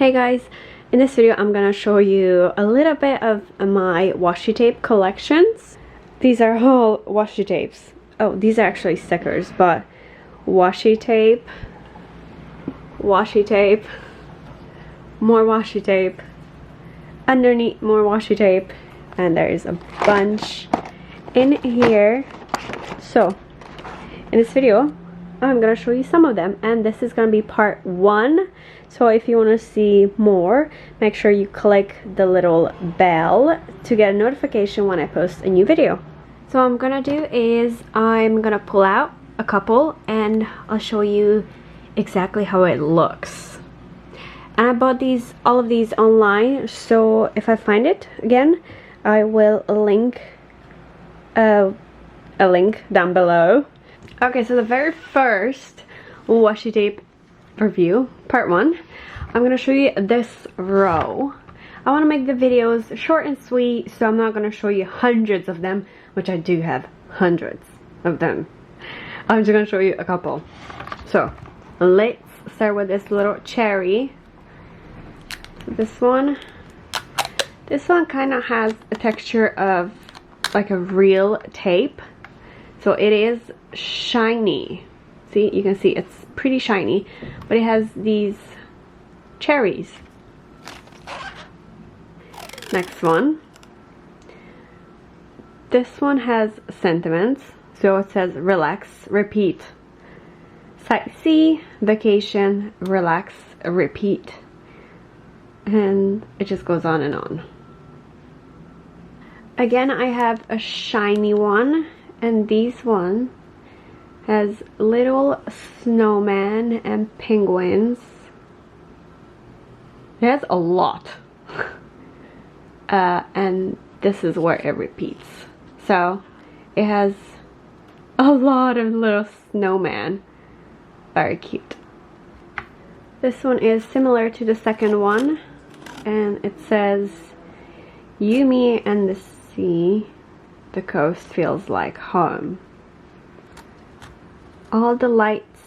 Hey guys, in this video I'm gonna show you a little bit of my washi tape collections. These are all washi tapes. Oh, these are actually stickers, but washi tape, more washi tape, underneath more washi tape, and there is a bunch in here. So in this video I'm gonna show you some of them, and this is gonna be part 1. So if you want to see more, make sure you click the little bell to get a notification when I post a new video. So what I'm gonna do is I'm gonna pull out a couple and I'll show you exactly how it looks. And I bought all of these online, so if I find it again, I will link a link down below. Okay, so the very first washi tape review, part 1, I'm gonna show you this row. I want to make the videos short and sweet, so I'm not gonna show you hundreds of them, which I do have hundreds of them. I'm just gonna show you a couple. So let's start with this little cherry. This one kind of has a texture of like a real tape, so it is shiny. See, you can see it's pretty shiny, but it has these cherries. Next one. This one has sentiments, so it says relax, repeat. Sightsee, vacation, relax, repeat. And it just goes on and on. Again, I have a shiny one, and this one has little snowman and penguins. It has a lot. And this is where it repeats. So it has a lot of little snowman. Very cute. This one is similar to the second one, and it says, "You, me, and the sea. The coast feels like home. All the lights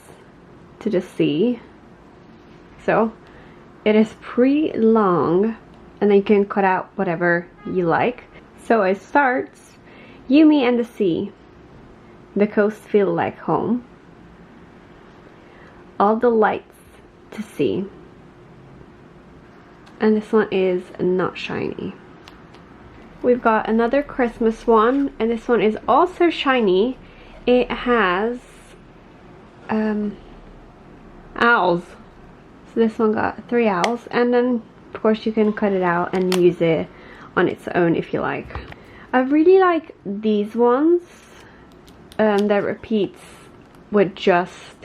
to the sea." So it is pretty long, and then you can cut out whatever you like. So it starts, "You, me, and the sea. The coast feel like home. All the lights to see." And this one is not shiny. We've got another Christmas one, and this one is also shiny. It has owls. So this one got 3 owls, and then of course you can cut it out and use it on its own if you like. I really like these ones that repeats with just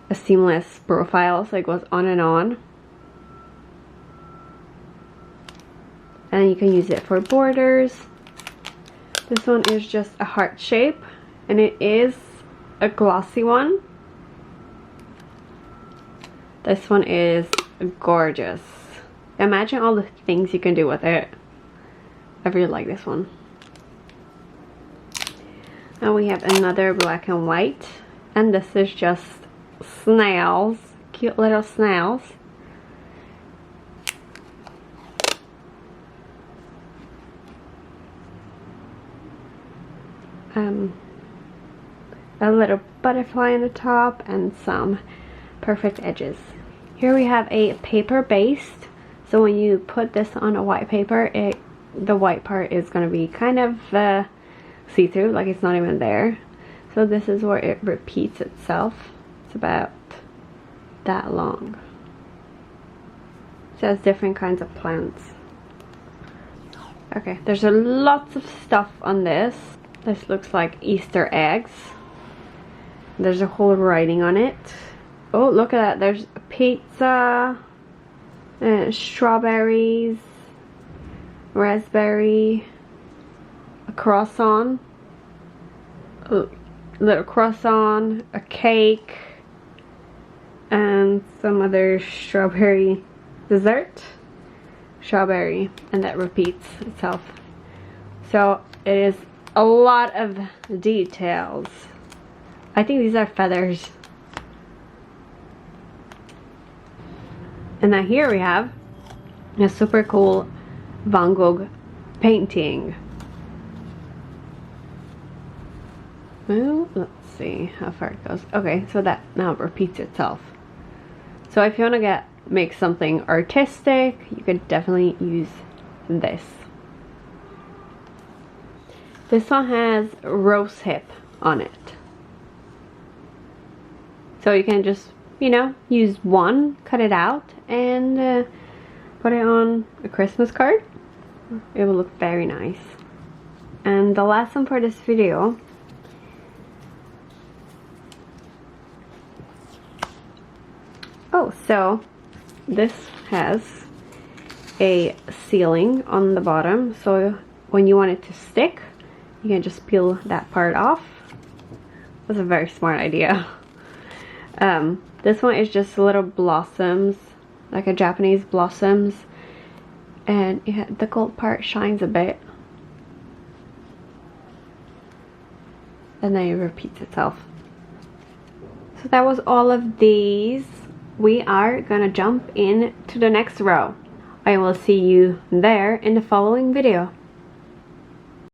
a seamless profile, so it goes on and on. And you can use it for borders. This one is just a heart shape, and it is a glossy one. This one is gorgeous. Imagine all the things you can do with it. I really like this one. And we have another black and white, and this is just snails, cute little snails. A little butterfly on the top and some perfect edges. Here we have a paper based, so when you put this on a white paper, the white part is going to be kind of see-through, like it's not even there. So this is where it repeats itself. It's about that long. It says different kinds of plants. Okay, there's a lots of stuff on this. This looks like Easter eggs. There's a whole writing on it. Oh, look at that. There's a pizza, strawberries, raspberry, a croissant, a little croissant, a cake, and some other strawberry dessert. Strawberry, and that repeats itself. So it is a lot of details. I think these are feathers. And then here we have a super cool Van Gogh painting. Well, let's see how far it goes. Okay, so that now repeats itself. So if you want to make something artistic, you could definitely use this. This one has rose hip on it. So you can just, you know, use one, cut it out, and put it on a Christmas card. It will look very nice. And the last one for this video so this has a sealing on the bottom, so when you want it to stick, you can just peel that part off. That's a very smart idea. This one is just little blossoms, like a Japanese blossoms, and the gold part shines a bit, and then it repeats itself. So that was all of these. We are gonna jump into the next row. I will see you there in the following video.